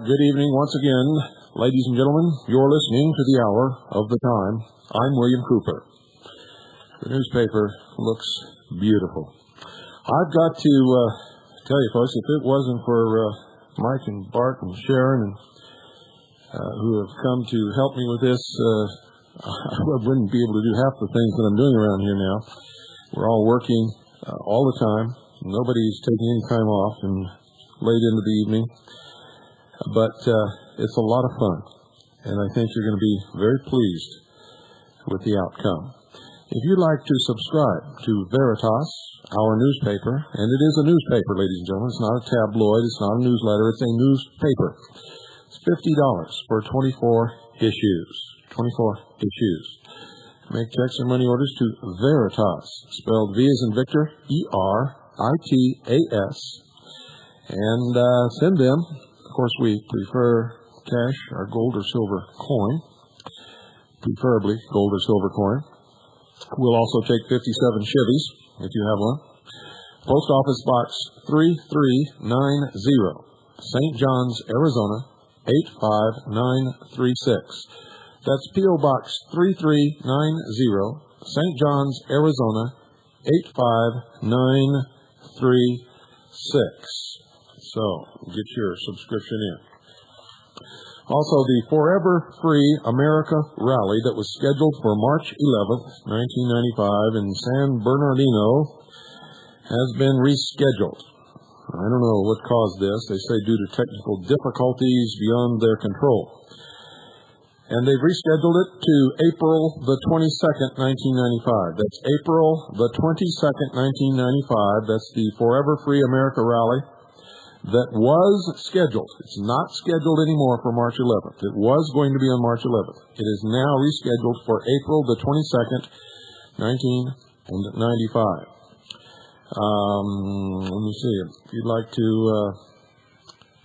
Good evening once again, ladies and gentlemen. You're listening to the Hour of the Time. I'm William Cooper. The newspaper looks beautiful. I've got to tell you, folks, if it wasn't for Mike and Bart and Sharon, who have come to help me with this, I wouldn't be able to do half the things that I'm doing around here now. We're all working all the time. Nobody's taking any time off and late into the evening. But it's a lot of fun, and I think you're going to be very pleased with the outcome. If you'd like to subscribe to Veritas, our newspaper, and it is a newspaper, ladies and gentlemen. It's not a tabloid, it's not a newsletter, it's a newspaper. It's $50 for 24 issues. 24 issues. Make checks and money orders to Veritas, spelled V as in Victor, E-R-I-T-A-S, and send them. Of course, we prefer cash or gold or silver coin, preferably gold or silver coin. We'll also take 57 Chevys, if you have one. Post Office Box 3390, St. John's, Arizona, 85936. That's P.O. Box 3390, St. John's, Arizona, 85936. So, get your subscription in. Also, the Forever Free America Rally that was scheduled for March 11th, 1995 in San Bernardino has been rescheduled. I don't know what caused this. They say due to technical difficulties beyond their control. And they've rescheduled it to April the 22nd, 1995. That's April the 22nd, 1995. That's the Forever Free America Rally that was scheduled. It's not scheduled anymore for March 11th. It was going to be on March 11th. It is now rescheduled for April the 22nd, 1995. Let me see. If you'd like to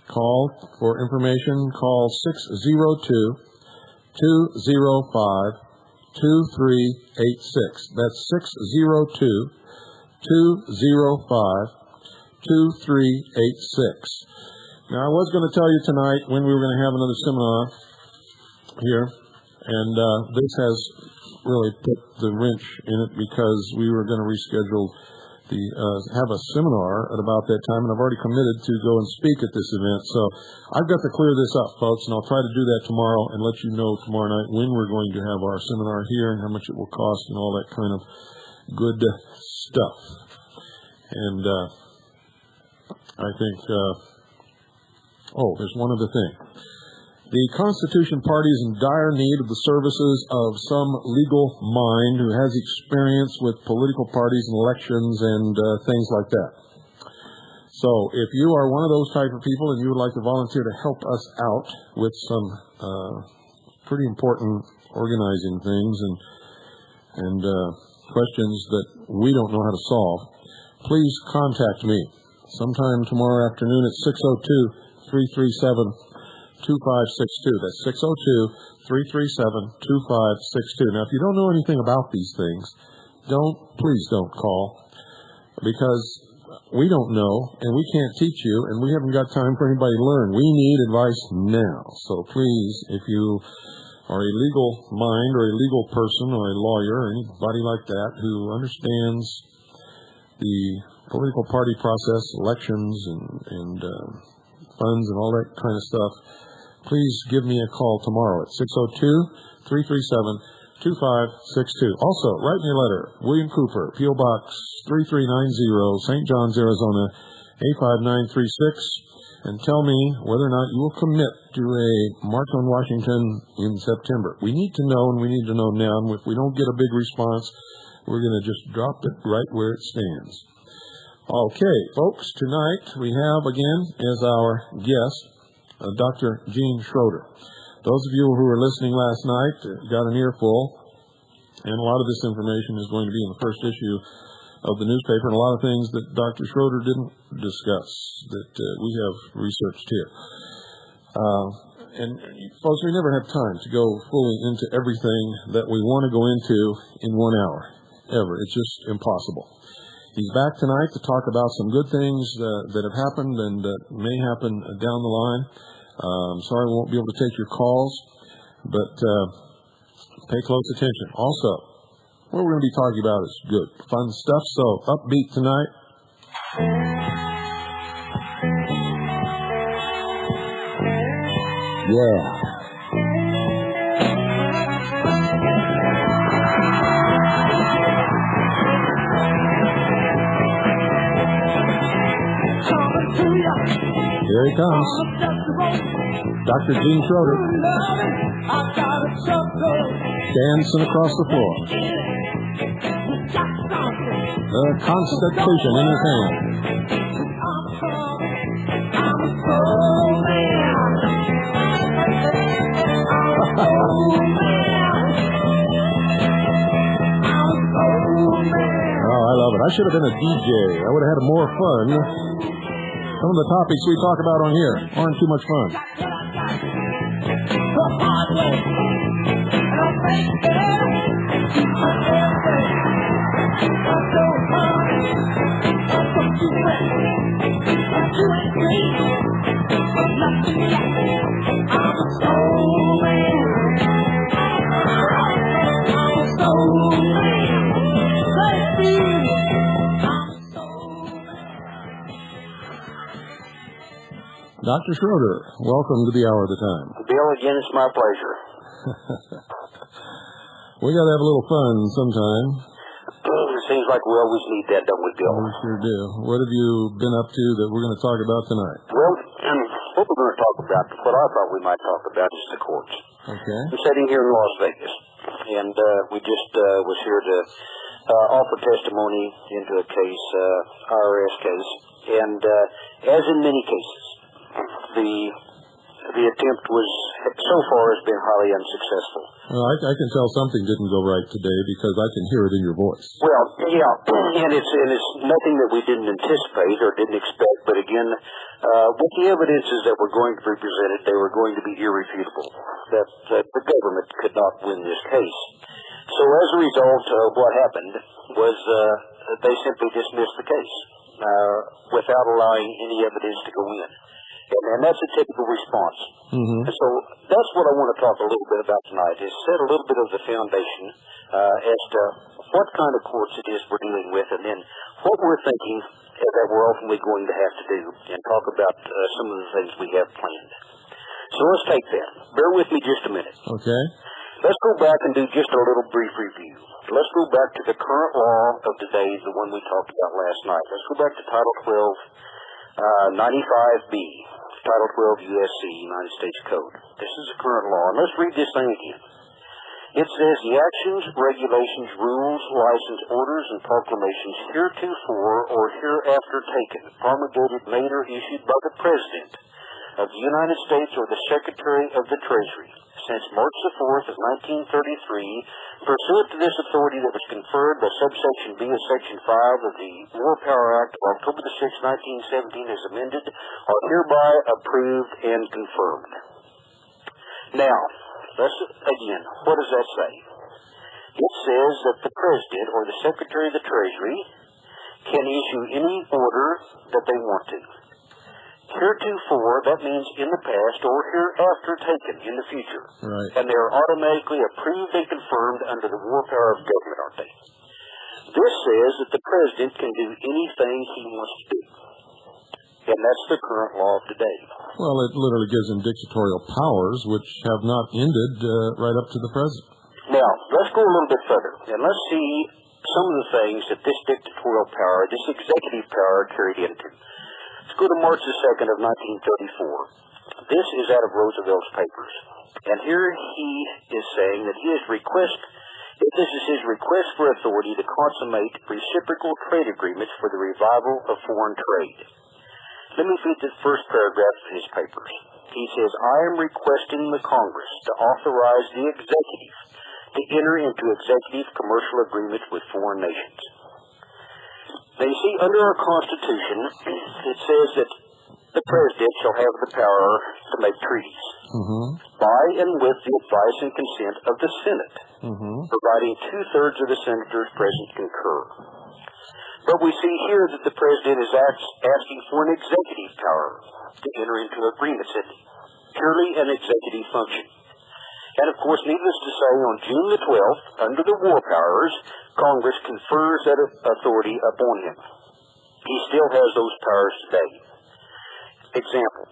call for information, call 602-205-2386. That's 602-205-2386. Now, I was going to tell you tonight when we were going to have another seminar here, and this has really put the wrench in it because we were going to reschedule have a seminar at about that time, and I've already committed to go and speak at this event. So I've got to clear this up, folks, and I'll try to do that tomorrow and let you know tomorrow night when we're going to have our seminar here and how much it will cost and all that kind of good stuff. And I think, there's one other thing. The Constitution Party is in dire need of the services of some legal mind who has experience with political parties and elections and things like that. So if you are one of those type of people and you would like to volunteer to help us out with some pretty important organizing things and questions that we don't know how to solve, please contact me sometime tomorrow afternoon at 602-337-2562. That's 602-337-2562. Now, if you don't know anything about these things, please don't call, because we don't know, and we can't teach you, and we haven't got time for anybody to learn. We need advice now. So please, if you are a legal mind or a legal person or a lawyer or anybody like that who understands the political party process, elections, and funds and all that kind of stuff, please give me a call tomorrow at 602-337-2562. Also, write me a letter. William Cooper, P.O. Box 3390, St. John's, Arizona, 85936, and tell me whether or not you will commit to a March on Washington in September. We need to know, and we need to know now. And if we don't get a big response, we're going to just drop it right where it stands. Okay, folks, tonight we have again as our guest Dr. Gene Schroeder. Those of you who were listening last night got an earful, and a lot of this information is going to be in the first issue of the newspaper, and a lot of things that Dr. Schroeder didn't discuss that we have researched here. And folks, we never have time to go fully into everything that we want to go into in 1 hour, ever. It's just impossible. He's back tonight to talk about some good things that have happened and that may happen down the line. I'm sorry we won't be able to take your calls, but pay close attention. Also, what we're going to be talking about is good, fun stuff, so upbeat tonight. Yeah. Here he comes. Dr. Gene Schroeder. Dancing across the floor. The Constitution in his hand. Oh, I love it. I should have been a DJ. I would have had more fun. Some of the topics we talk about on here aren't too much fun. Dr. Schroeder, welcome to the Hour of the Time. Bill, again, it's my pleasure. We got to have a little fun sometime. It seems like we always need that, don't we, Bill? We sure do. What have you been up to that we're going to talk about tonight? Well, what we're going to talk about, what I thought we might talk about, is the courts. Okay. I'm sitting here in Las Vegas, and we just was here to offer testimony into a case, IRS case, and as in many cases, the attempt was, so far, has been highly unsuccessful. Well, I can tell something didn't go right today because I can hear it in your voice. Well, yeah, and it's nothing that we didn't anticipate or didn't expect, but again, with the evidences that were going to be presented, they were going to be irrefutable, that the government could not win this case. So as a result, what happened was they simply dismissed the case without allowing any evidence to go in. And that's a typical response. Mm-hmm. And so that's what I want to talk a little bit about tonight, is set a little bit of the foundation as to what kind of courts it is we're dealing with, and then what we're thinking that we're ultimately going to have to do, and talk about some of the things we have planned. So let's take that. Bear with me just a minute. Okay. Let's go back and do just a little brief review. Let's go back to the current law of today, the one we talked about last night. Let's go back to Title 12, 95B. Title 12 USC, United States Code. This is the current law. And let's read this thing again. It says, the actions, regulations, rules, license, orders, and proclamations heretofore or hereafter taken, promulgated, made, or issued by the President of the United States or the Secretary of the Treasury since March the 4th of 1933, pursuant to this authority that was conferred by subsection B of Section 5 of the War Power Act of October the 6th, 1917, as amended, are hereby approved and confirmed. Now, again, what does that say? It says that the President or the Secretary of the Treasury can issue any order that they want to. Heretofore, that means in the past, or hereafter taken in the future. Right. And they are automatically approved and confirmed under the war power of government, aren't they? This says that the President can do anything he wants to do. And that's the current law of today. Well, it literally gives him dictatorial powers, which have not ended right up to the present. Now, let's go a little bit further, and let's see some of the things that this dictatorial power, this executive power, carried into. Let's go to March the 2nd of 1934. This is out of Roosevelt's papers. And here he is saying that this is his request for authority to consummate reciprocal trade agreements for the revival of foreign trade. Let me read the first paragraph of his papers. He says, I am requesting the Congress to authorize the executive to enter into executive commercial agreements with foreign nations. Now you see, under our Constitution, it says that the President shall have the power to make treaties by and with the advice and consent of the Senate, providing 2/3 of the senators present concur. But we see here that the President is asking for an executive power to enter into agreements. It's purely an executive function. And of course, needless to say, on June the 12th, under the war powers, Congress confers that authority upon him. He still has those powers today. Example.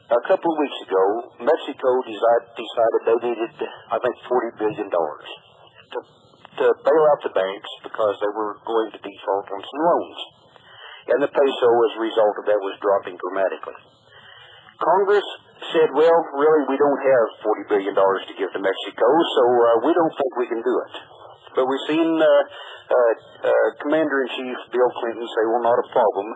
A couple of weeks ago, Mexico decided they needed, I think, $40 billion to bail out the banks because they were going to default on some loans. And the peso, as a result of that, was dropping dramatically. Congress said, well, really, we don't have $40 billion to give to Mexico, so we don't think we can do it. But we've seen Commander-in-Chief Bill Clinton say, well, not a problem.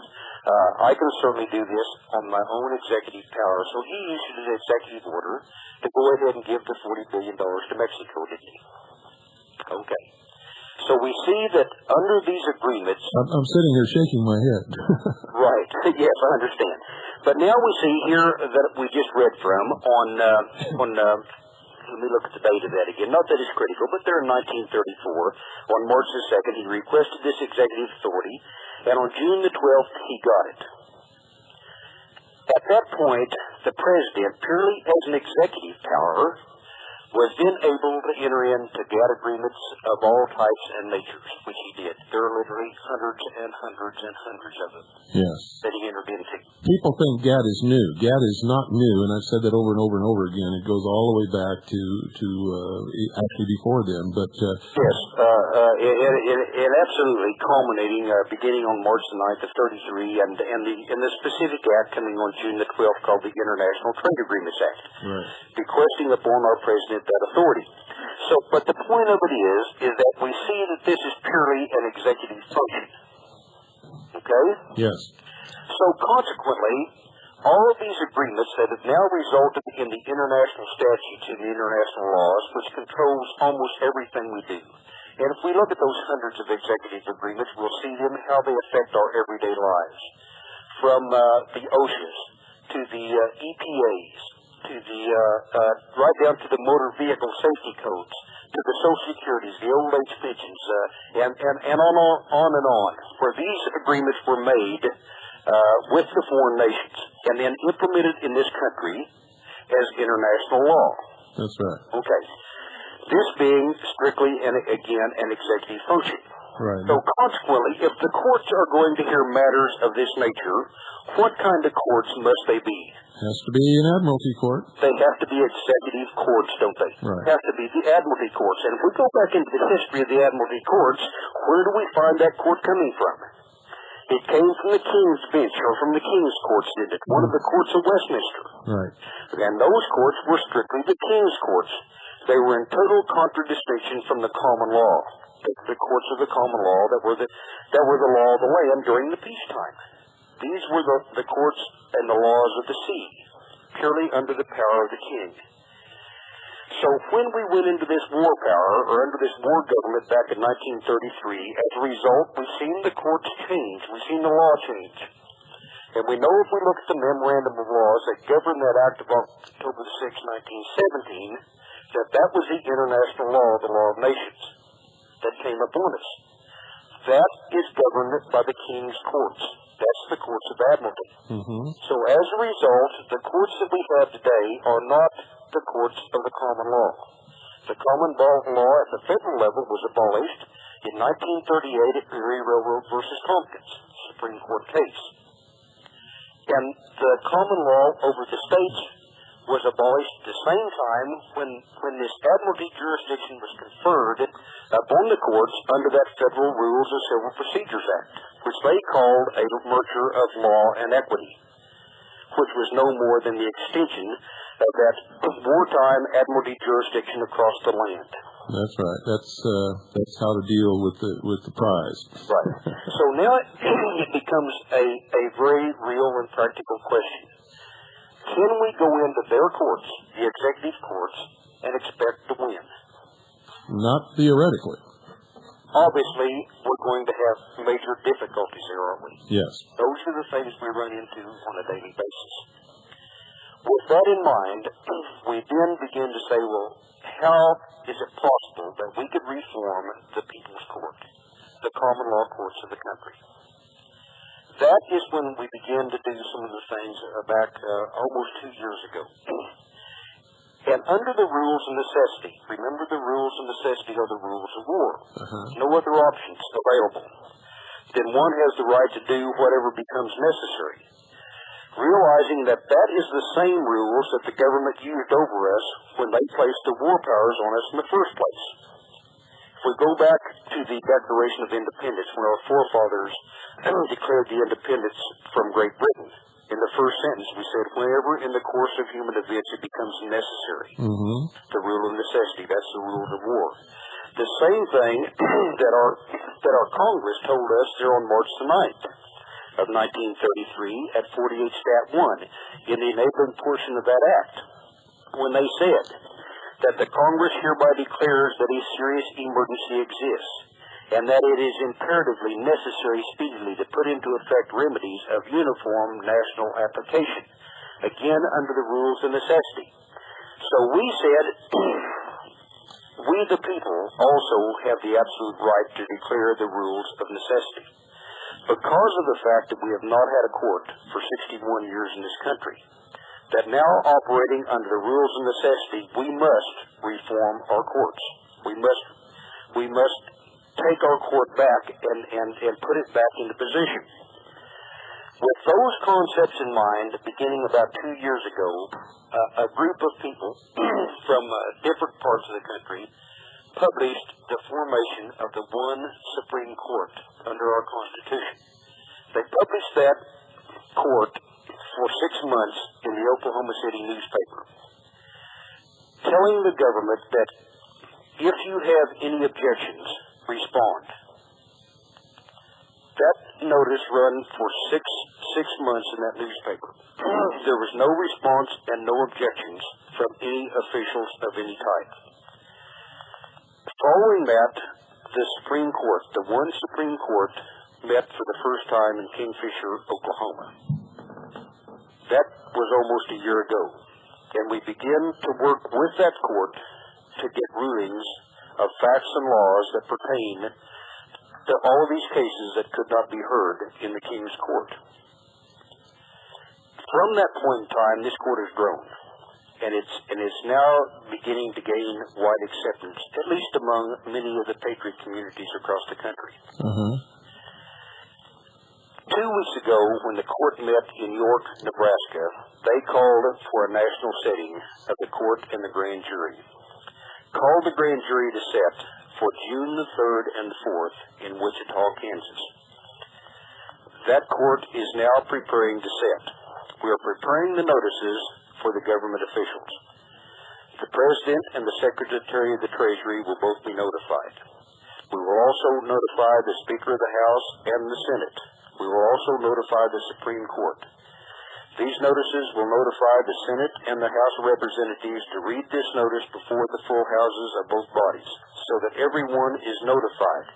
I can certainly do this on my own executive power. So he issued an executive order to go ahead and give the $40 billion to Mexico, didn't he? Okay. So we see that under these agreements... I'm sitting here shaking my head. Right. Yes, I understand. But now we see here that we just read from on let me look at the date of that again. Not that it's critical, but there in 1934, on March the 2nd, he requested this executive authority, and on June the 12th, he got it. At that point, the President, purely as an executive power, was then able to enter into GATT agreements of all types and natures, which he did. There are literally hundreds and hundreds and hundreds of them that he entered into. People think GATT is new. GATT is not new, and I've said that over and over and over again. It goes all the way back to actually before then. But yes, it absolutely culminating beginning on March the 9th of 33, and the specific act coming on June the 12th called the International Trade Agreements Act, bequesting upon our President that authority. So, but the point of it is that we see that this is purely an executive function. Okay? Yes. So consequently, all of these agreements that have now resulted in the international statutes and the international laws, which controls almost everything we do. And if we look at those hundreds of executive agreements, we'll see them, how they affect our everyday lives. From the OSHAs to the EPAs, to the right down to the motor vehicle safety codes, to the Social Securities, the old age pensions, and on and on, where these agreements were made with the foreign nations and then implemented in this country as international law. That's right. Okay. This being strictly, and again, an executive function. Right. So consequently, if the courts are going to hear matters of this nature, what kind of courts must they be? Has to be an admiralty court. They have to be executive courts, don't they? Right. Have to be the admiralty courts. And if we go back into the history of the admiralty courts, where do we find that court coming from? It came from the King's Bench, or from the King's Courts, did it? One of the courts of Westminster. Right. And those courts were strictly the King's Courts. They were in total contradistinction from the common law. The courts of the common law that were the law of the land during the peacetime. These were the courts and the laws of the sea, purely under the power of the king. So when we went into this war power, or under this war government back in 1933, as a result, we've seen the courts change. We've seen the law change. And we know if we look at the memorandum of laws that govern that act of October 6, 1917, that was the international law, the law of nations, that came upon us. That is governed by the king's courts. That's the courts of admiralty. So as a result, the courts that we have today are not the courts of the common law. The common law at the federal level was abolished in 1938 at Erie Railroad versus Tompkins, Supreme Court case. And the common law over the states was abolished at the same time when this admiralty jurisdiction was conferred upon the courts under that Federal Rules of Civil Procedures Act, which they called a merger of law and equity, which was no more than the extension of that wartime admiralty jurisdiction across the land. That's right. That's how to deal with the prize. Right. So now it becomes a very real and practical question. Can we go into their courts, the executive courts, and expect to win? Not theoretically. Obviously, we're going to have major difficulties there, aren't we? Yes. Those are the things we run into on a daily basis. With that in mind, we then begin to say, well, how is it possible that we could reform the People's Court, the common law courts of the country? That is when we began to do some of the things back almost 2 years ago. And under the rules of necessity, remember the rules of necessity are the rules of war. No other options available. Then one has the right to do whatever becomes necessary. Realizing that that is the same rules that the government used over us when they placed the war powers on us in the first place. If we go back to the Declaration of Independence, when our forefathers declared the independence from Great Britain, in the first sentence we said, whenever in the course of human events it becomes necessary. The rule of necessity, that's the rule of war. The same thing that our Congress told us there on March the 9th of 1933 at 48 Stat 1 in the enabling portion of that act, when they said that the Congress hereby declares that a serious emergency exists and that it is imperatively necessary speedily to put into effect remedies of uniform national application, again under the rules of necessity. So we said, we the people also have the absolute right to declare the rules of necessity. Because of the fact that we have not had a court for 61 years in this country, that now operating under the rules of necessity, we must reform our courts. We must take our court back and put it back into position. With those concepts in mind, beginning about 2 years ago, a group of people from different parts of the country published the formation of the one Supreme Court under our Constitution. They published that court for 6 months in the Oklahoma City newspaper, telling the government that if you have any objections, respond. That notice ran for six months in that newspaper. There was no response and no objections from any officials of any type. Following that, the Supreme Court, the one Supreme Court, met for the first time in Kingfisher, Oklahoma. That was almost a year ago. And we began to work with that court to get rulings of facts and laws that pertain to all of these cases that could not be heard in the King's Court. From that point in time, this court has grown. And it's now beginning to gain wide acceptance, at least among many of the patriot communities across the country. 2 weeks ago, when the court met in York, Nebraska, they called for a national sitting of the court and the grand jury. Called the grand jury to set for June the 3rd and the 4th in Wichita, Kansas. That court is now preparing to set. We are preparing the notices for the government officials. The President and the Secretary of the Treasury will both be notified. We will also notify the Speaker of the House and the Senate. We will also notify the Supreme Court. These notices will notify the Senate and the House of Representatives to read this notice before the full houses of both bodies, so that everyone is notified.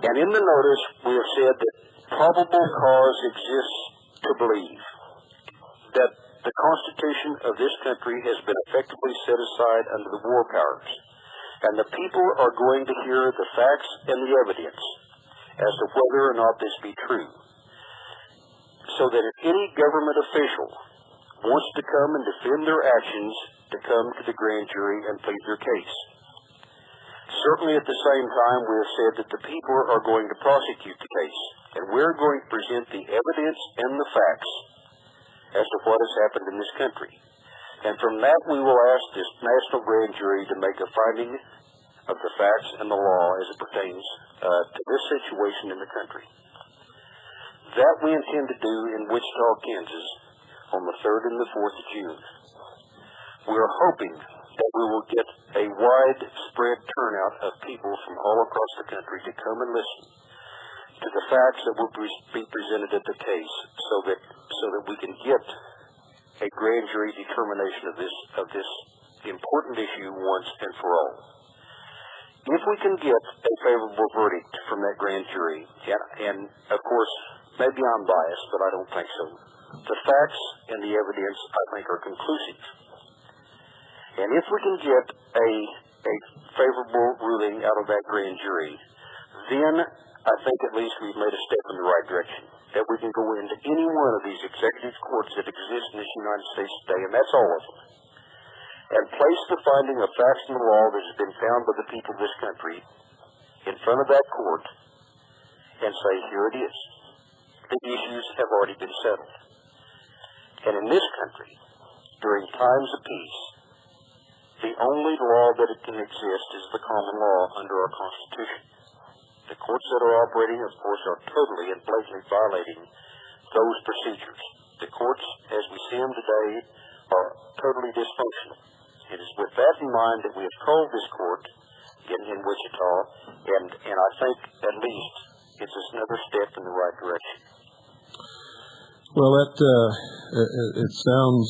And in the notice, we have said that probable cause exists to believe that the Constitution of this country has been effectively set aside under the war powers, and the people are going to hear the facts and the evidence as to whether or not this be true, so that if any government official wants to come and defend their actions, to come to the grand jury and plead their case. Certainly at the same time, we have said that the people are going to prosecute the case, and we're going to present the evidence and the facts as to what has happened in this country. And from that, we will ask this national grand jury to make a finding of the facts and the law as it pertains to this situation in the country. That we intend to do in Wichita, Kansas, on the 3rd and the 4th of June. We are hoping that we will get a widespread turnout of people from all across the country to come and listen to the facts that will be presented at the case, so that we can get a grand jury determination of this important issue once and for all. If we can get a favorable verdict from that grand jury, and of course, maybe I'm biased, but I don't think so. The facts and the evidence, I think, are conclusive. And if we can get a favorable ruling out of that grand jury, then I think at least we've made a step in the right direction. That we can go into any one of these executive courts that exist in this United States today, and that's all of them, and place the finding of facts and the law that has been found by the people of this country in front of that court and say, here it is. The issues have already been settled. And in this country, during times of peace, the only law that it can exist is the common law under our Constitution. The courts that are operating, of course, are totally and blatantly violating those procedures. The courts, as we see them today, are totally dysfunctional. It is with that in mind that we have called this court in Wichita, and I think at least it's another step in the right direction. Well, it sounds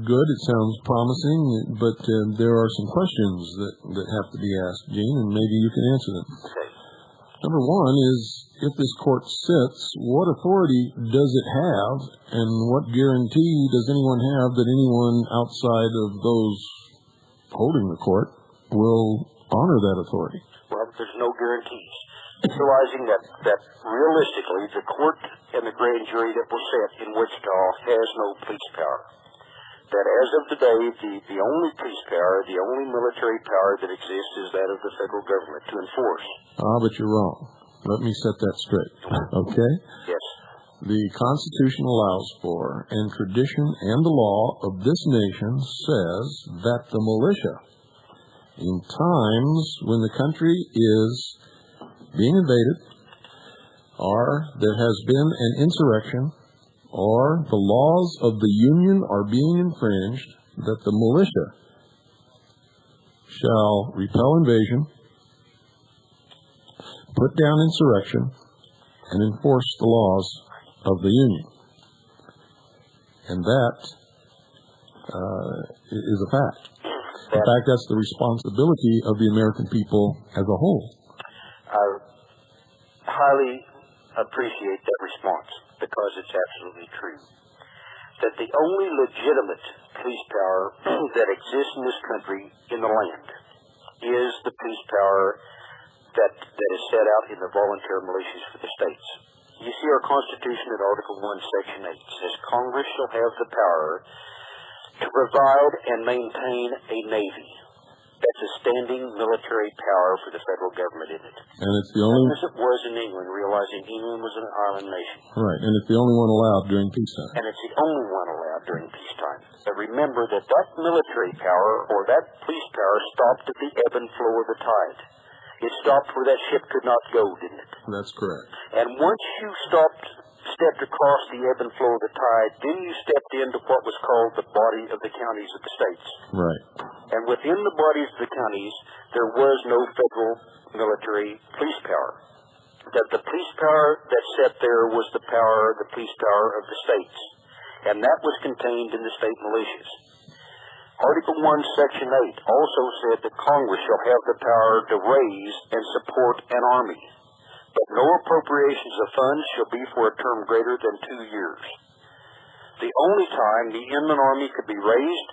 good. It sounds promising, but there are some questions that have to be asked, Gene, and maybe you can answer them. Okay. Number one is, if this court sits, what authority does it have, and what guarantee does anyone have that anyone outside of those holding the court will honor that authority? Well, there's no guarantees. Realizing that realistically, the court and the grand jury that will sit in Wichita has no police power. That as of today, the only police power, the only military power that exists is that of the federal government to enforce. But you're wrong. Let me set that straight. Okay? Yes. The Constitution allows for, and tradition and the law of this nation says that the militia, in times when the country is being invaded, or there has been an insurrection, or the laws of the Union are being infringed, that the militia shall repel invasion, put down insurrection, and enforce the laws of the Union. And that is a fact. In fact, that's the responsibility of the American people as a whole. I highly appreciate that response, because it's absolutely true. That the only legitimate police power that exists in this country, in the land, is the police power that is set out in the voluntary militias for the states. You see our Constitution at Article 1, Section 8 says Congress shall have the power to provide and maintain a navy. That's a standing military power for the federal government, isn't it? And it's the only... As it was in England, realizing England was an island nation. Right, and it's the only one allowed during peacetime. And it's the only one allowed during peacetime. But remember that military power, or that police power, stopped at the ebb and flow of the tide. It stopped where that ship could not go, didn't it? That's correct. And once you stepped across the ebb and flow of the tide, then you stepped into what was called the body of the counties of the states. Right. And within the bodies of the counties, there was no federal military police power. That the police power that sat there was the police power of the states. And that was contained in the state militias. Article 1, Section 8 also said that Congress shall have the power to raise and support an army, but no appropriations of funds shall be for a term greater than 2 years. The only time the inland army could be raised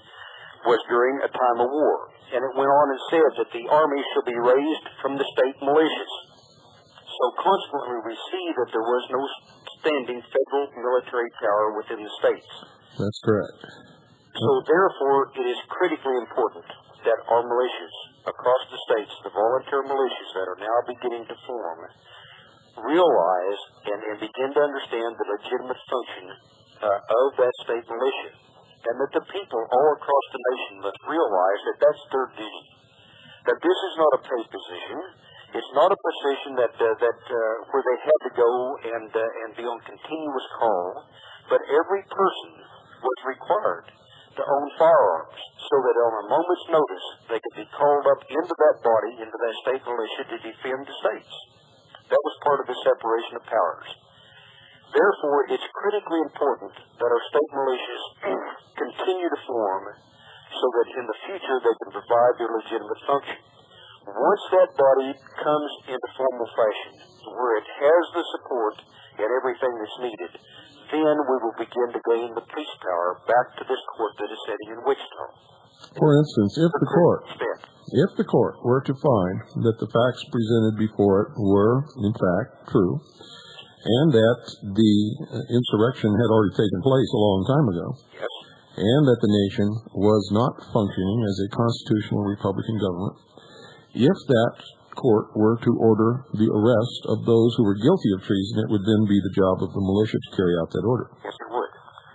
was during a time of war, and it went on and said that the army shall be raised from the state militias. So consequently, we see that there was no standing federal military power within the states. That's correct. So therefore, it is critically important that our militias across the states, the voluntary militias that are now beginning to form, realize and begin to understand the legitimate function of that state militia. and that the people all across the nation must realize that that's their duty. That this is not a paid position. It's not a position that where they had to go and be on continuous call, but every person was required to own firearms, so that on a moment's notice they could be called up into that body, into that state militia, to defend the states. That was part of the separation of powers. Therefore, it's critically important that our state militias continue to form so that in the future they can provide their legitimate function. Once that body comes into formal fashion, where it has the support and everything that's needed, then we will begin to gain the police power back to this court that is sitting in Wichita. For instance, if the court were to find that the facts presented before it were, in fact, true, and that the insurrection had already taken place a long time ago, yes, and that the nation was not functioning as a constitutional Republican government, if that court were to order the arrest of those who were guilty of treason, it would then be the job of the militia to carry out that order. Yes, it would.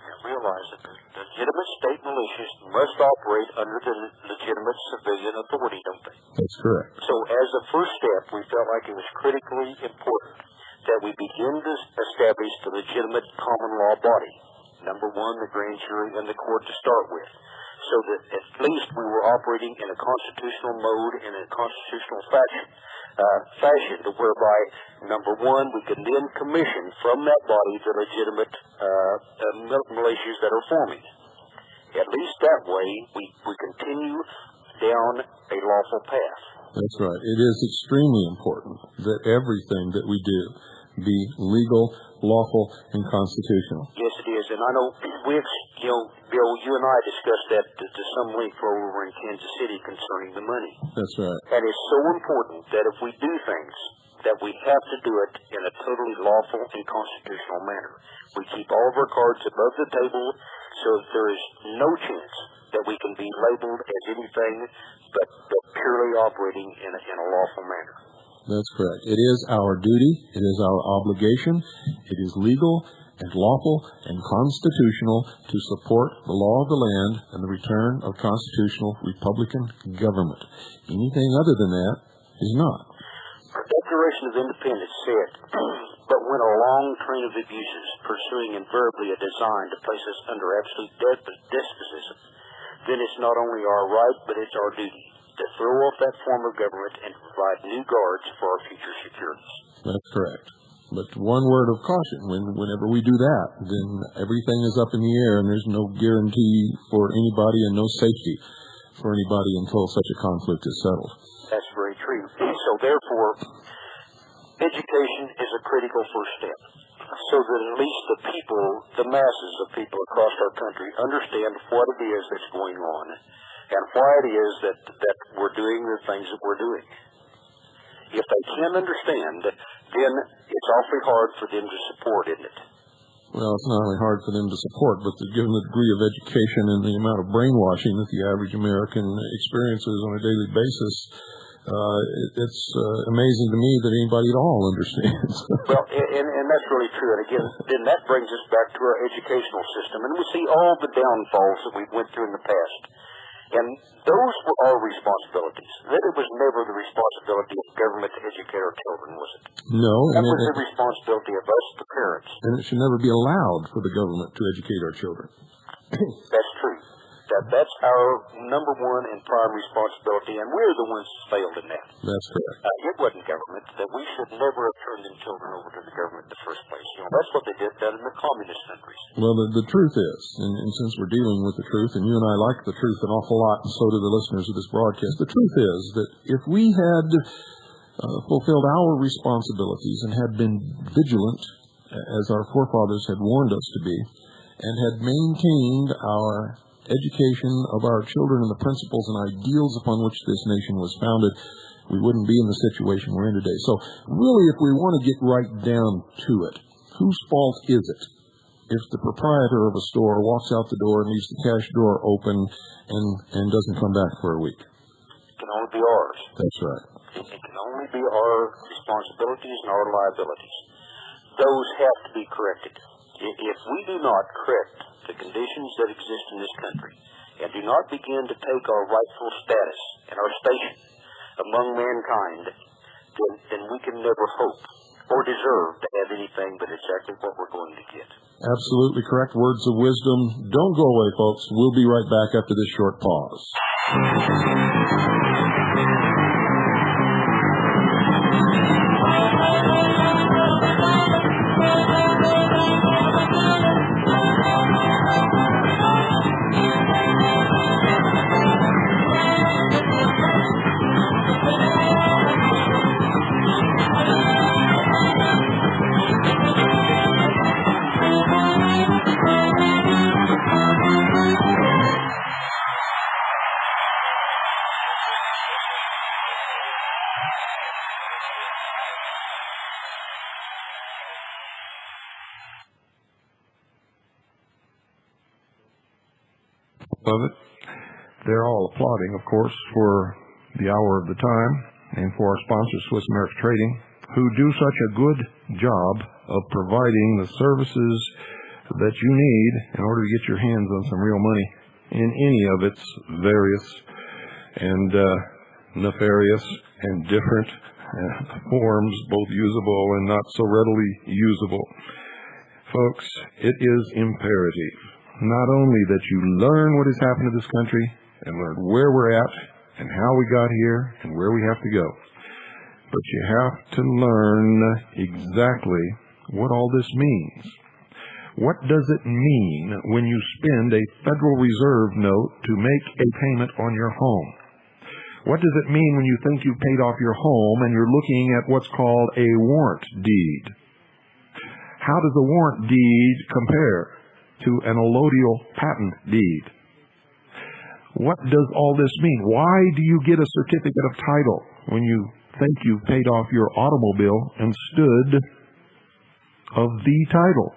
And realize that the legitimate state militias must operate under the legitimate civilian authority, don't they? That's correct. So as a first step, we felt like it was critically important that we begin to establish the legitimate common law body. Number one, the grand jury and the court to start with, so that at least we were operating in a constitutional mode, in a constitutional fashion, to whereby, number one, we can then commission from that body the legitimate militias that are forming. At least that way, we continue down a lawful path. That's right. It is extremely important that everything that we do be legal, lawful, and constitutional. Yes, it is. And I know, Bill, you and I discussed that to some length over in Kansas City concerning the money. That's right. And it's so important that if we do things, that we have to do it in a totally lawful and constitutional manner. We keep all of our cards above the table so that there is no chance that we can be labeled as anything but purely operating in a lawful manner. That's correct. It is our duty, it is our obligation, it is legal and lawful and constitutional to support the law of the land and the return of constitutional Republican government. Anything other than that is not. Our Declaration of Independence said, but when a long train of abuses, pursuing invariably a design to place us under absolute despotism, then it's not only our right, but it's our duty to throw off that form of government and to provide new guards for our future securities. That's correct. But one word of caution, whenever we do that, then everything is up in the air and there's no guarantee for anybody and no safety for anybody until such a conflict is settled. That's very true. So therefore, education is a critical first step, so that at least the people, the masses of people across our country understand what it is that's going on and why it is that we're doing the things that we're doing. If they can't understand, then it's awfully hard for them to support, isn't it? Well, it's not only hard for them to support, but given the degree of education and the amount of brainwashing that the average American experiences on a daily basis, it's amazing to me that anybody at all understands. Well, and that's really true. And again, then that brings us back to our educational system. And we see all the downfalls that we went through in the past. And those were our responsibilities. That it was never the responsibility of government to educate our children, was it? No. That was the responsibility of us, the parents. And it should never be allowed for the government to educate our children. That's true. That's our number one and prime responsibility, and we're the ones who failed in that. That's correct. It wasn't government. That we should never have turned in children over to the government in the first place. You know, that's what they did down in the communist countries. Well, the truth is, and since we're dealing with the truth, and you and I like the truth an awful lot, and so do the listeners of this broadcast, the truth is that if we had fulfilled our responsibilities and had been vigilant, as our forefathers had warned us to be, and had maintained our education of our children and the principles and ideals upon which this nation was founded, we wouldn't be in the situation we're in today. So really, if we want to get right down to it, whose fault is it if the proprietor of a store walks out the door and leaves the cash drawer open and doesn't come back for a week? It can only be ours. That's right. It can only be our responsibilities and our liabilities. Those have to be corrected. If we do not correct the conditions that exist in this country, and do not begin to take our rightful status and our station among mankind, then we can never hope or deserve to have anything but exactly what we're going to get. Absolutely correct words of wisdom. Don't go away, folks. We'll be right back after this short pause. Of it. They're all applauding, of course, for the hour of the time and for our sponsor, Swiss America Trading, who do such a good job of providing the services that you need in order to get your hands on some real money in any of its various and nefarious and different forms, both usable and not so readily usable. Folks, it is imperative not only that you learn what has happened to this country and learn where we're at and how we got here and where we have to go, but you have to learn exactly what all this means. What does it mean when you spend a Federal Reserve note to make a payment on your home? What does it mean when you think you've paid off your home and you're looking at what's called a warrant deed? How does a warrant deed compare to an allodial patent deed? What does all this mean? Why do you get a certificate of title when you think you've paid off your automobile instead of the title?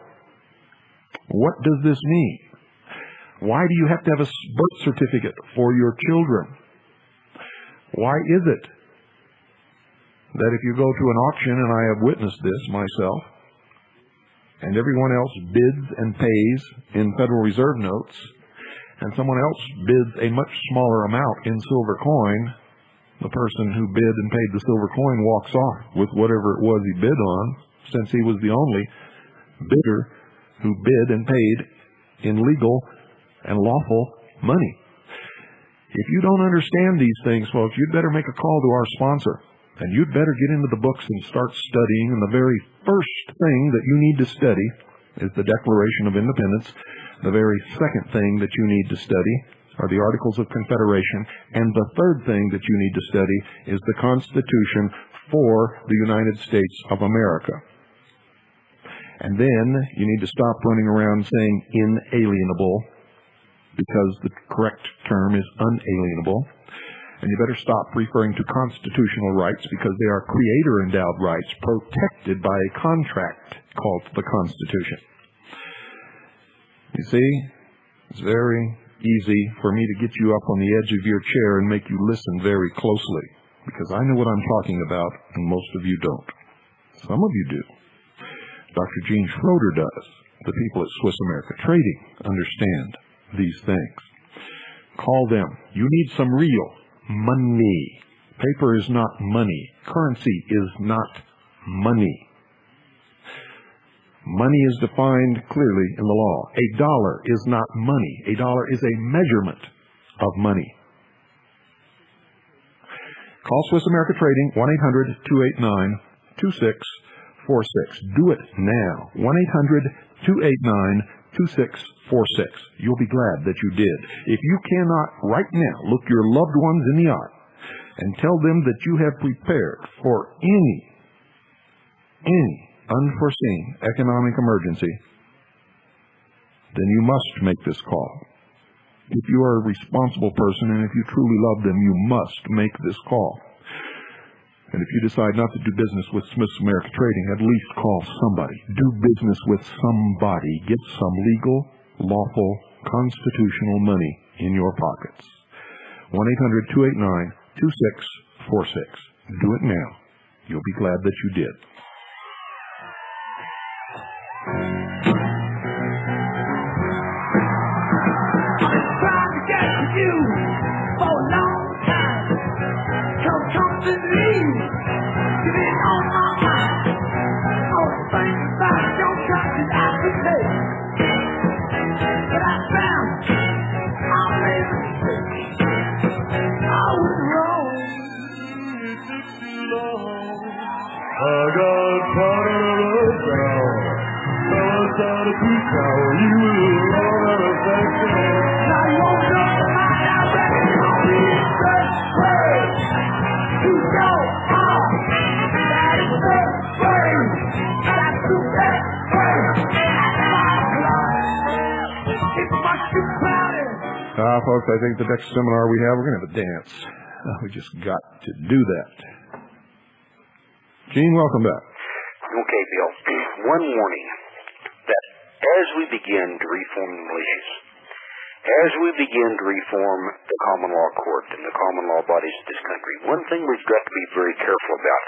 What does this mean? Why do you have to have a birth certificate for your children? Why is it that if you go to an auction, and I have witnessed this myself, and everyone else bids and pays in Federal Reserve notes, and someone else bids a much smaller amount in silver coin, the person who bid and paid the silver coin walks off with whatever it was he bid on, since he was the only bidder who bid and paid in legal and lawful money. If you don't understand these things, folks, you'd better make a call to our sponsor. And you'd better get into the books and start studying. And the very first thing that you need to study is the Declaration of Independence. The very second thing that you need to study are the Articles of Confederation. And the third thing that you need to study is the Constitution for the United States of America. And then you need to stop running around saying inalienable, because the correct term is unalienable. And you better stop referring to constitutional rights, because they are creator-endowed rights protected by a contract called the Constitution. You see, it's very easy for me to get you up on the edge of your chair and make you listen very closely, because I know what I'm talking about, and most of you don't. Some of you do. Dr. Gene Schroeder does. The people at Swiss America Trading understand these things. Call them. You need some real money. Paper is not money. Currency is not money. Money is defined clearly in the law. A dollar is not money. A dollar is a measurement of money. Call Swiss America Trading, 1-800-289-2646. Do it now. 1-800-289-2646. You'll be glad that you did. If you cannot right now look your loved ones in the eye and tell them that you have prepared for any unforeseen economic emergency, then you must make this call. If you are a responsible person and if you truly love them, you must make this call. And if you decide not to do business with Swiss America Trading, at least call somebody. Do business with somebody. Get some legal, lawful, constitutional money in your pockets. 1-800-289-2646. Do it now. You'll be glad that you did. Come to me, give it on my mind. All the things about your country I could take. But I found I made a mistake. I was wrong. It took too long. I got tired of the town. Fell outside of the tower. You were all out of affection. Now you won't know the mind I reckon you'll be the first to go on. That is the first. That's the best first. That's my life. It's much too crowded. Folks, I think the next seminar we have, we're going to have a dance. We just got to do that. Gene, welcome back. Okay, Bill. One warning that as we begin to reform the militias, as we begin to reform the common law court and the common law bodies of this country, one thing we've got to be very careful about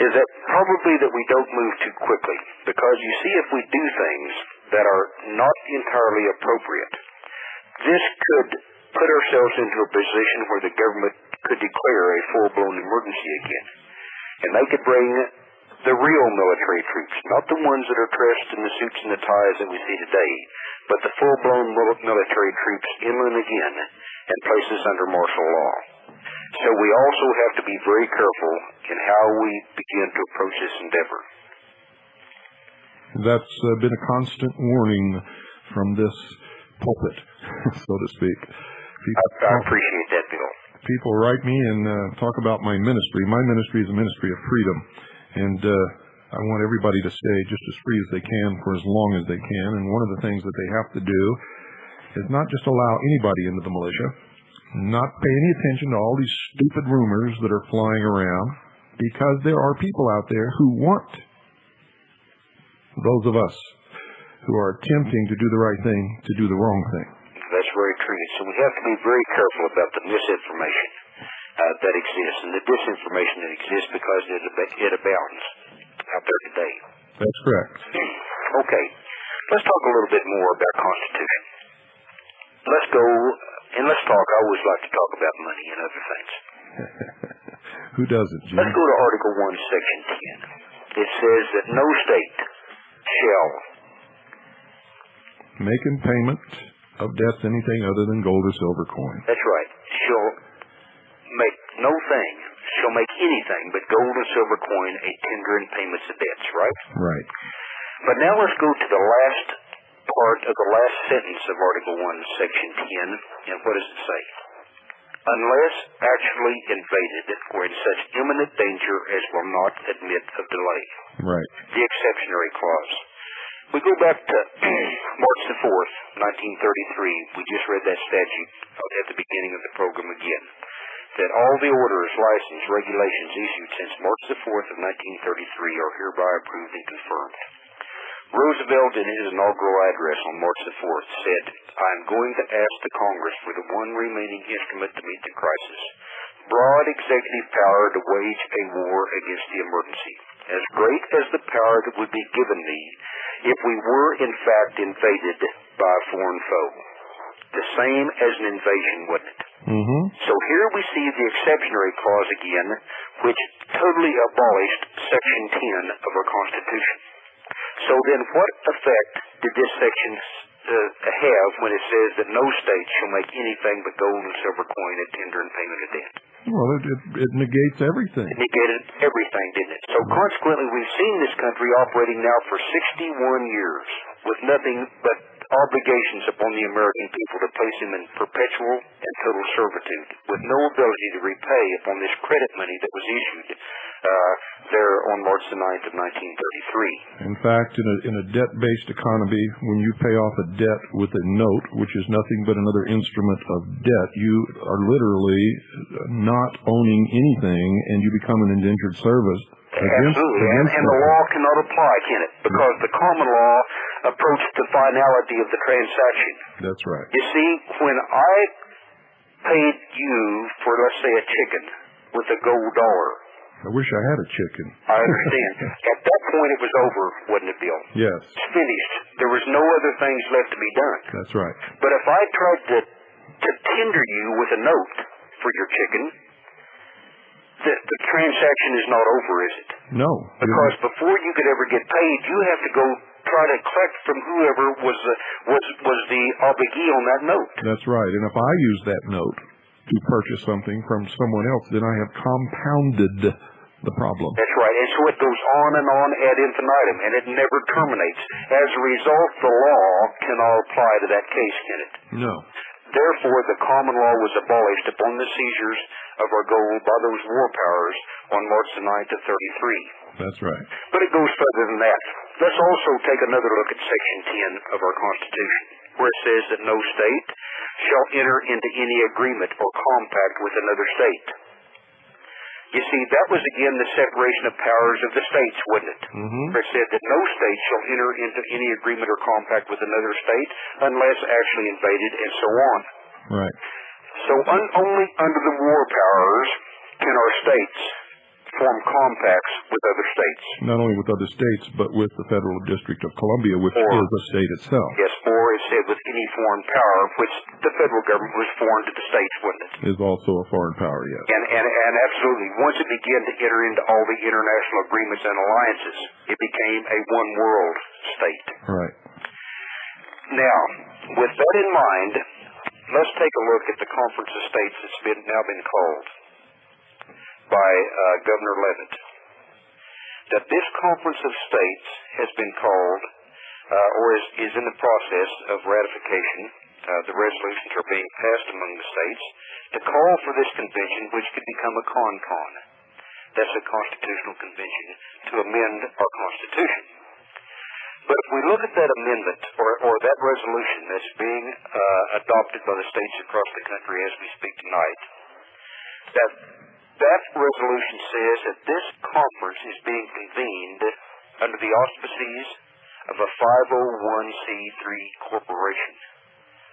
is that probably that we don't move too quickly. Because you see, if we do things that are not entirely appropriate, this could put ourselves into a position where the government could declare a full-blown emergency again. And they could bring the real military troops, not the ones that are dressed in the suits and the ties that we see today, but the full-blown military troops inland again and place us under martial law. So we also have to be very careful in how we begin to approach this endeavor. That's been a constant warning from this pulpit, so to speak. I appreciate that, Bill. People write me and talk about my ministry. My ministry is a ministry of freedom, and I want everybody to stay just as free as they can for as long as they can. And one of the things that they have to do is not just allow anybody into the militia, not pay any attention to all these stupid rumors that are flying around, because there are people out there who want those of us who are attempting to do the right thing to do the wrong thing. That's very true. So we have to be very careful about the misinformation that exists and the disinformation that exists because it abounds out there today. That's correct. Okay. Let's talk a little bit more about Constitution. Let's go and let's talk. I always like to talk about money and other things. Who doesn't, Jim? Let's go to Article 1, Section 10. It says that no state shall make in payment of debts anything other than gold or silver coin. That's right. Shall make anything but gold and silver coin a tender in payments of debts, right? Right. But now let's go to the last part of the last sentence of Article 1, Section 10, and what does it say? Unless actually invaded or in such imminent danger as will not admit of delay. Right. The exceptionary clause. We go back to March the 4th, 1933. We just read that statute at the beginning of the program again. That all the orders, license, regulations issued since March the 4th of 1933 are hereby approved and confirmed. Roosevelt, in his inaugural address on March the 4th, said, I am going to ask the Congress for the one remaining instrument to meet the crisis. Broad executive power to wage a war against the emergency. As great as the power that would be given me if we were in fact invaded by a foreign foe. The same as an invasion, wouldn't it? Mm-hmm. So here we see the exceptionary clause again, which totally abolished Section 10 of our Constitution. So then what effect did this section have when it says that no state shall make anything but gold and silver coin a tender in payment of debt? Well, it negates everything. It negated everything, didn't it? So consequently, we've seen this country operating now for 61 years with nothing but obligations upon the American people to place them in perpetual and total servitude, with no ability to repay upon this credit money that was issued there on March the 9th of 1933. In fact, in a debt-based economy, when you pay off a debt with a note, which is nothing but another instrument of debt, you are literally not owning anything, and you become an indentured service. Absolutely, and the law cannot apply, can it? Because the common law approached the finality of the transaction. That's right. You see, when I paid you for, let's say, a chicken with a gold dollar. I wish I had a chicken. I understand. At that point, it was over, wasn't it, Bill? Yes. It's finished. There was no other things left to be done. That's right. But if I tried to tender you with a note for your chicken, the transaction is not over, is it? No. Because before you could ever get paid, you have to go try to collect from whoever was the obligee on that note. That's right. And if I use that note to purchase something from someone else, then I have compounded the problem. That's right. And so it goes on and on ad infinitum, and it never terminates. As a result, the law cannot apply to that case, can it? No. Therefore, the common law was abolished upon the seizures of our gold by those war powers on March the 9th of 33. That's right. But it goes further than that. Let's also take another look at Section 10 of our Constitution, where it says that no state shall enter into any agreement or compact with another state. You see, that was again the separation of powers of the states, wasn't it? Mm-hmm. Where it said that no state shall enter into any agreement or compact with another state unless actually invaded, and so on. Right. So only under the war powers can our states form compacts with other states. Not only with other states, but with the Federal District of Columbia, which is a state itself. Yes, or it said with any foreign power, which the federal government was foreign to the states, wasn't it? Is also a foreign power, yes. And absolutely, once it began to enter into all the international agreements and alliances, it became a one-world state. Right. Now, with that in mind, let's take a look at the Conference of States that's now been called by Governor Leavitt. That this Conference of States has been called, or is in the process of ratification. The resolutions are being passed among the states to call for this convention, which could become a con. That's a constitutional convention to amend our Constitution. But if we look at that amendment, or that resolution that's being adopted by the states across the country as we speak tonight, that resolution says that this conference is being convened under the auspices of a 501c3 corporation,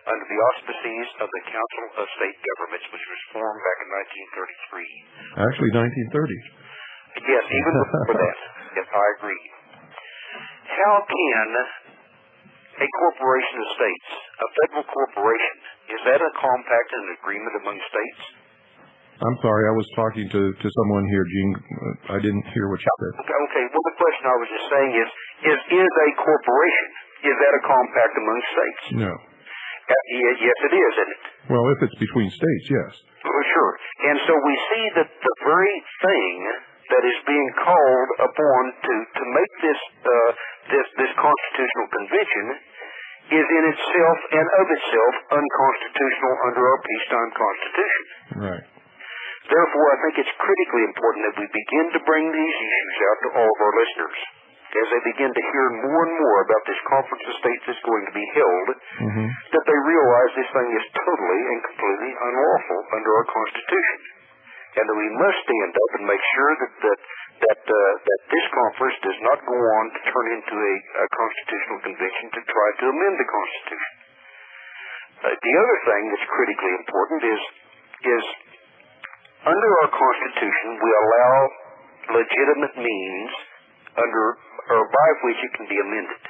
under the auspices of the Council of State Governments, which was formed back in 1933. Actually, 1930s. Yes, even before that. Yes, I agree. How can a corporation of states, a federal corporation, is that a compact and an agreement among states? I'm sorry, I was talking to someone here, Gene. I didn't hear what you said. Okay. Well, the question I was just saying is a corporation, is that a compact among states? No. Yes, it is, isn't it? Well, if it's between states, yes. Well, sure. And so we see that the very thing that is being called upon to make this constitutional convention is in itself and of itself unconstitutional under our peacetime Constitution. Right. Therefore, I think it's critically important that we begin to bring these issues out to all of our listeners as they begin to hear more and more about this Conference of States that's going to be held, that they realize this thing is totally and completely unlawful under our Constitution, and that we must stand up and make sure that this conference does not go on to turn into a constitutional convention to try to amend the Constitution. The other thing that's critically important is under our Constitution we allow legitimate means under or by which it can be amended.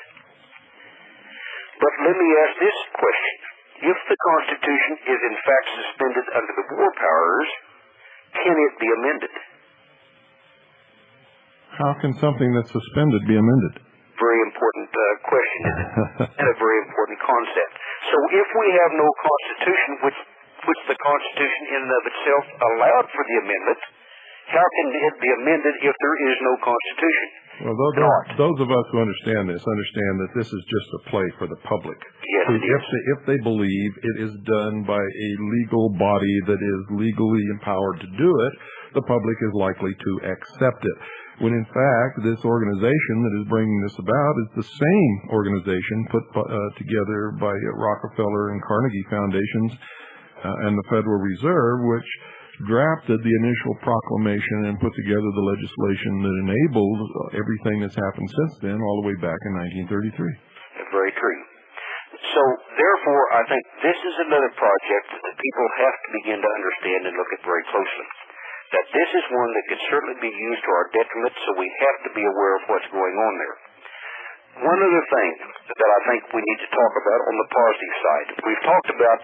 But let me ask this question. If the Constitution is in fact suspended under the war powers, can it be amended? How can something that's suspended be amended? Very important question, isn't it? And a very important concept. So if we have no Constitution, which the Constitution in and of itself allowed for the amendment, how can it be amended if there is no Constitution? Well, those of us who understand that this is just a play for the public. Yes, if they believe it is done by a legal body that is legally empowered to do it, the public is likely to accept it. When in fact, this organization that is bringing this about is the same organization put together by Rockefeller and Carnegie Foundations and the Federal Reserve, which drafted the initial proclamation and put together the legislation that enabled everything that's happened since then, all the way back in 1933. Very true. So, therefore, I think this is another project that people have to begin to understand and look at very closely. That this is one that could certainly be used to our detriment, so we have to be aware of what's going on there. One other thing that I think we need to talk about on the positive side. We've talked about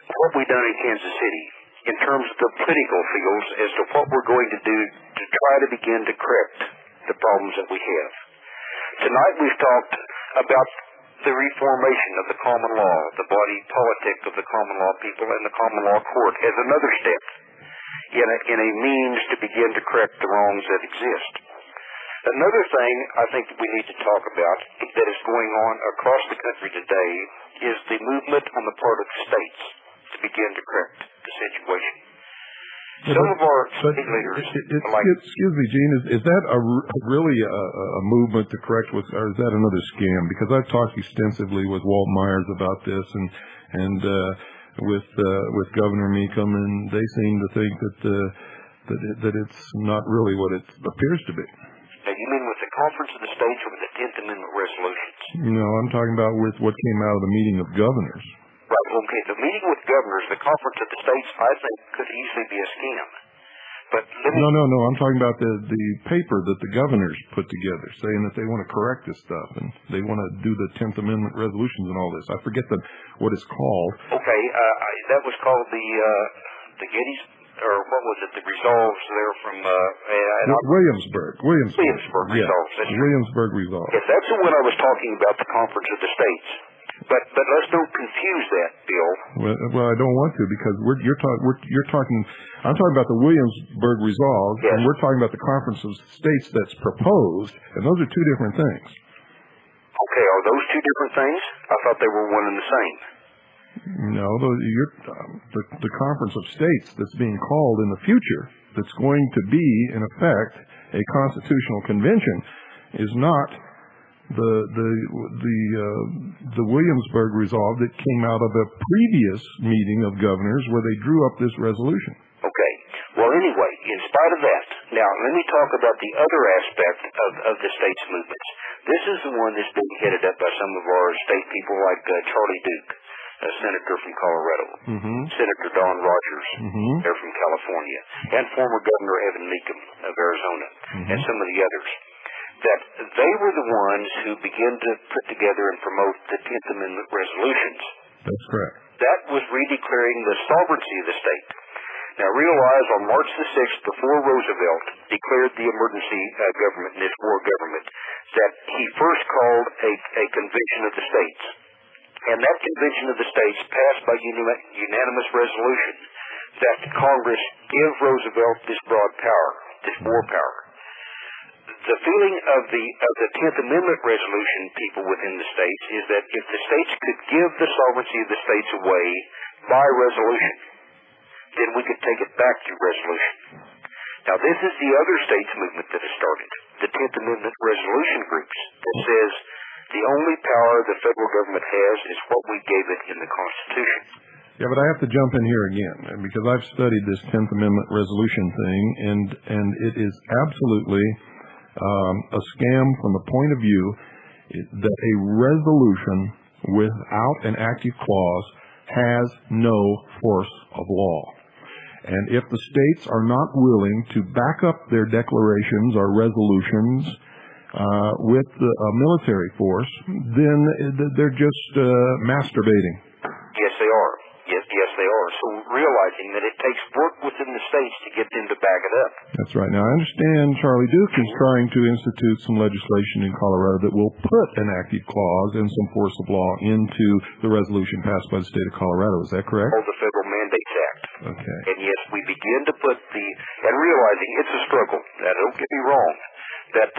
what we've done in Kansas City in terms of the political fields as to what we're going to do to try to begin to correct the problems that we have. Tonight we've talked about the reformation of the common law, the body politic of the common law people and the common law court as another step in a means to begin to correct the wrongs that exist. Another thing I think that we need to talk about that is going on across the country today is the movement on the part of the states to begin to correct the situation. Some of our state leaders... Excuse me, Gene, is that really a movement to correct, or is that another scam? Because I've talked extensively with Walt Myers about this and with Governor Meekum, and they seem to think that it's not really what it appears to be. Now, you mean with the Conference of the States or with the 10th Amendment resolutions? No, I'm talking about with what came out of the meeting of governors. Right, okay. The meeting with governors, the Conference of the States, I think could easily be a scam. But No, I'm talking about the paper that the governors put together saying that they want to correct this stuff and they want to do the 10th Amendment resolutions and all this. I forget what it's called. Okay, that was called the Gettys, or what was it, the resolves there from... Williamsburg resolves. Yeah. Williamsburg resolves. Yes, that's the one I was talking about, the Conference of the States. But let's don't confuse that, Bill. Well, I don't want to, because you're talking. I'm talking about the Williamsburg resolve, yes. And we're talking about the Conference of States that's proposed, and those are two different things. Okay, are those two different things? I thought they were one and the same. No, the Conference of States that's being called in the future, that's going to be, in effect, a constitutional convention, is not the Williamsburg resolve that came out of a previous meeting of governors where they drew up this resolution. Okay. Well, anyway, in spite of that, now let me talk about the other aspect of the states' movements. This is the one that's being headed up by some of our state people like Charlie Duke, a senator from Colorado, Senator Don Rogers, they're from California, and former Governor Evan Meekum of Arizona, and some of the others. That they were the ones who began to put together and promote the 10th Amendment resolutions. That's correct. That was redeclaring the sovereignty of the state. Now realize on March the 6th, before Roosevelt declared the emergency government, this war government, that he first called a convention of the states. And that convention of the states passed by unanimous resolution that Congress give Roosevelt this broad power, this war power. The feeling of the 10th Amendment resolution people within the states is that if the states could give the sovereignty of the states away by resolution, then we could take it back through resolution. Now this is the other states movement that has started, the 10th Amendment resolution groups, that says the only power the federal government has is what we gave it in the Constitution. Yeah, but I have to jump in here again, because I've studied this 10th Amendment resolution thing, and it is absolutely a scam from the point of view that a resolution without an active clause has no force of law. And if the states are not willing to back up their declarations or resolutions with a military force, then they're just masturbating. Yes, they are. Yes, they are. So realizing that it takes work within the states to get them to back it up. That's right. Now, I understand Charlie Duke is trying to institute some legislation in Colorado that will put an active clause and some force of law into the resolution passed by the state of Colorado. Is that correct? Called the Federal Mandates Act. Okay. And yes, we begin to put and realizing it's a struggle. Now, don't get me wrong, that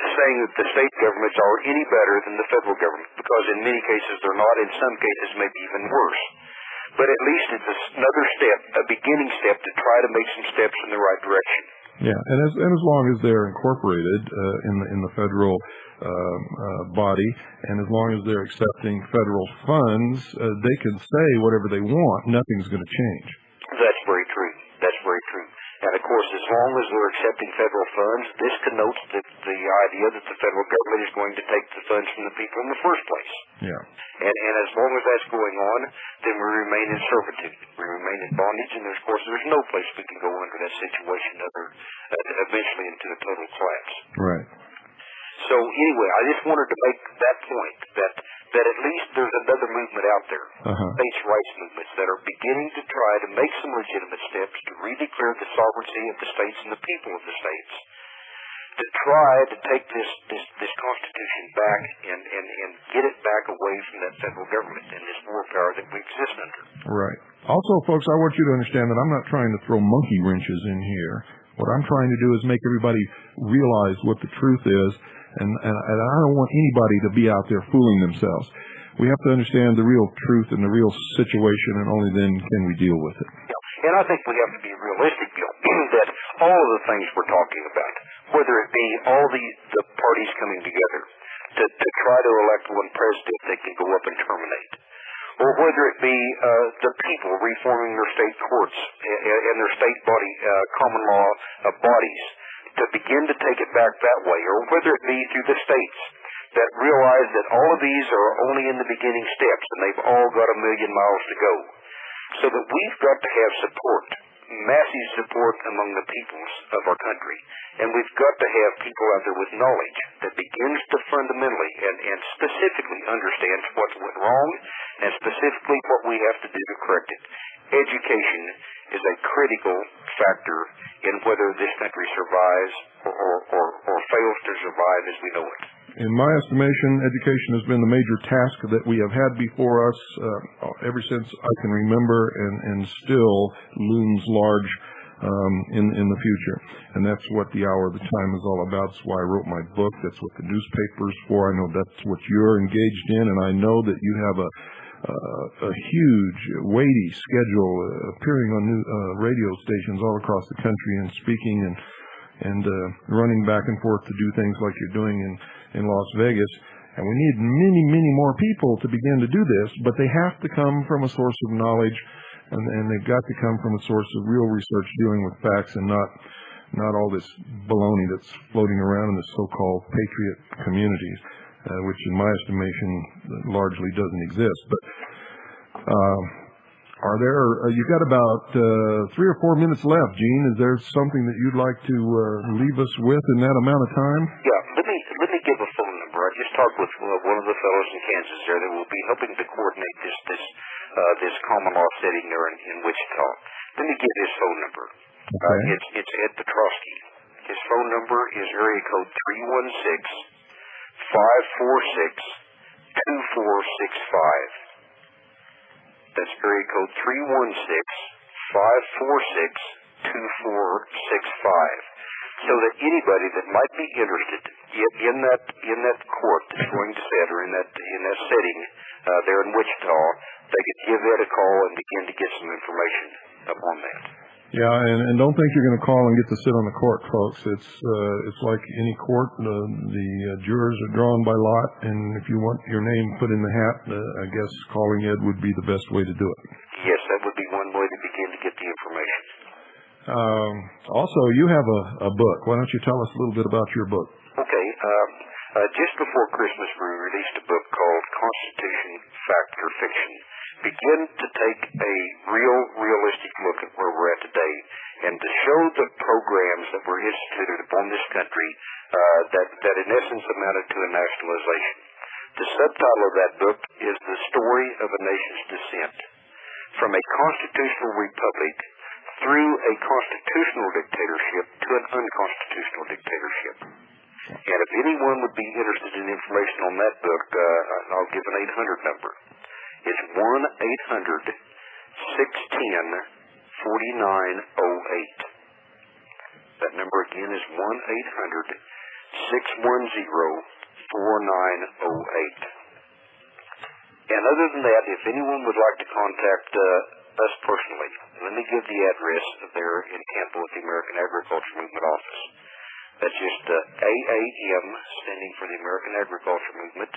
saying that the state governments are any better than the federal government, because in many cases they're not, in some cases maybe even worse. But at least it's another step, a beginning step to try to make some steps in the right direction. Yeah, and as long as they're incorporated in the federal body, and as long as they're accepting federal funds, they can say whatever they want. Nothing's going to change. That's very true. That's very true. And of course, as long as they're accepting federal funds, this connotes the idea that the federal government is going to take the funds from the people in the first place. Yeah. And as long as that's going on, then we remain in servitude. We remain in bondage, and of course, there's no place we can go under that situation other eventually into a total collapse. Right. So anyway, I just wanted to make that point, that that at least there's another movement out there, states' rights movements, that are beginning to try to make some legitimate steps to redeclare the sovereignty of the states and the people of the states, to try to take this Constitution back and get it back away from that federal government and this war power that we exist under. Right. Also, folks, I want you to understand that I'm not trying to throw monkey wrenches in here. What I'm trying to do is make everybody realize what the truth is, and I don't want anybody to be out there fooling themselves. We have to understand the real truth and the real situation, and only then can we deal with it. Yeah. And I think we have to be realistic, Bill, that all of the things we're talking about, whether it be all the parties coming together to try to elect one president they can go up and terminate, or whether it be the people reforming their state courts and their state body, common law bodies, to begin to take it back that way, or whether it be through the states that realize that all of these are only in the beginning steps and they've all got 1 million miles to go. So that we've got to have support, massive support among the peoples of our country. And we've got to have people out there with knowledge that begins to fundamentally and specifically understands what went wrong and specifically what we have to do to correct it. Education is a critical factor in whether this country survives or fails to survive as we know it. In my estimation, education has been the major task that we have had before us ever since I can remember, and still looms large in the future. And that's what the Hour of the Time is all about. That's why I wrote my book. That's what the newspaper's for. I know that's what you're engaged in, and I know that you have a huge, weighty schedule appearing on new radio stations all across the country and speaking and running back and forth to do things like you're doing in Las Vegas. And we need many, many more people to begin to do this, but they have to come from a source of knowledge, and they've got to come from a source of real research dealing with facts and not all this baloney that's floating around in the so-called patriot communities, which in my estimation largely doesn't exist. But you've got about 3 or 4 minutes left, Gene. Is there something that you'd like to leave us with in that amount of time? Yeah, let me give a phone number. I just talked with one of the fellows in Kansas there that will be helping to coordinate this common law setting there in Wichita. Let me give his phone number. Okay. It's Ed Petrosky. His phone number is area code 316-546-2465. That's area code 316-546-2465. So that anybody that might be interested in that court that's going to set, or in that setting there in Wichita, they could give Ed a call and begin to get some information upon that. Yeah, and don't think you're going to call and get to sit on the court, folks. It's like any court. The jurors are drawn by lot, and if you want your name put in the hat, I guess calling Ed would be the best way to do it. Yes, that would be one way to begin to get the information. Also, you have a book. Why don't you tell us a little bit about your book? Okay. Just before Christmas, we released a book called Constitution, Fact or Fiction. Begin to take a realistic look at where we're at today, and to show the programs that were instituted upon this country that in essence amounted to a nationalization. The subtitle of that book is The Story of a Nation's Descent. From a constitutional republic through a constitutional dictatorship to an unconstitutional dictatorship. And if anyone would be interested in information on that book, I'll give an 800 number. It's 1-800-610-4908. That number again is 1-800-610-4908. And other than that, if anyone would like to contact us personally, let me give the address there in Tampa at the American Agriculture Movement office. That's just AAM, standing for the American Agriculture Movement,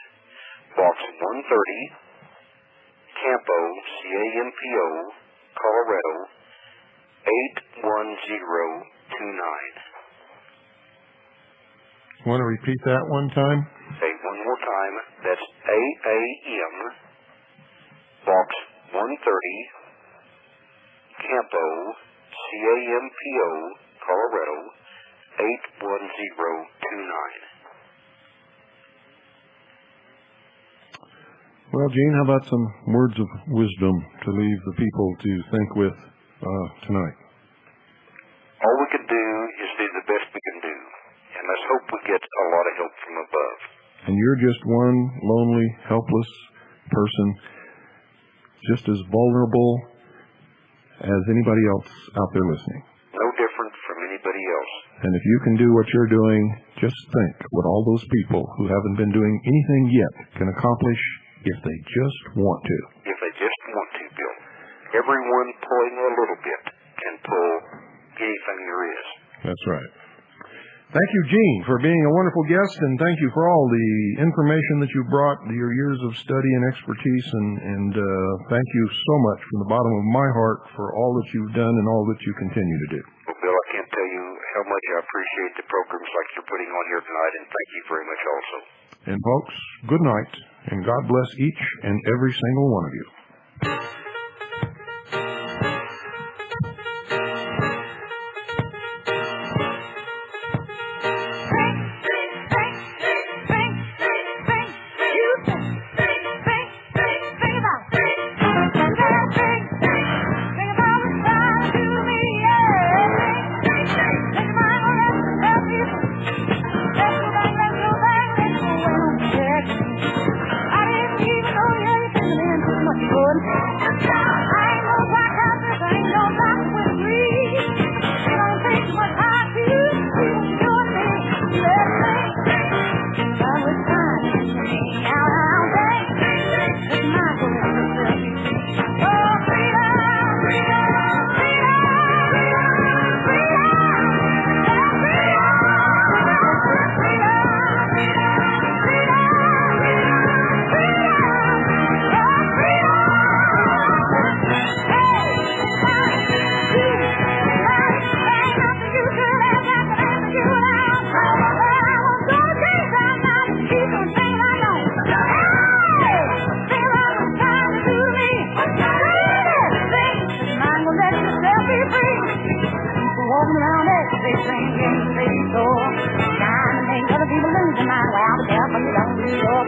Box 130, Campo, C-A-M-P-O, Colorado, 81029. Want to repeat that one time? Say it one more time. That's AAM, Box 130, Campo, C-A-M-P-O, Colorado, 81029. Well, Gene, how about some words of wisdom to leave the people to think with tonight? All we can do is do the best we can do, and let's hope we get a lot of help from above. And you're just one lonely, helpless person, just as vulnerable as anybody else out there listening. No different from anybody else. And if you can do what you're doing, just think what all those people who haven't been doing anything yet can accomplish if they just want to. If they just want to, Bill. Everyone pulling a little bit can pull anything there is. That's right. Thank you, Gene, for being a wonderful guest, and thank you for all the information that you brought, your years of study and expertise, and thank you so much from the bottom of my heart for all that you've done and all that you continue to do. Well, Bill, I can't tell you how much I appreciate the programs like you're putting on here tonight, and thank you very much also. And folks, good night, and God bless each and every single one of you. Trying to make other people lose their mind. Well, I'm a devil, you don't do your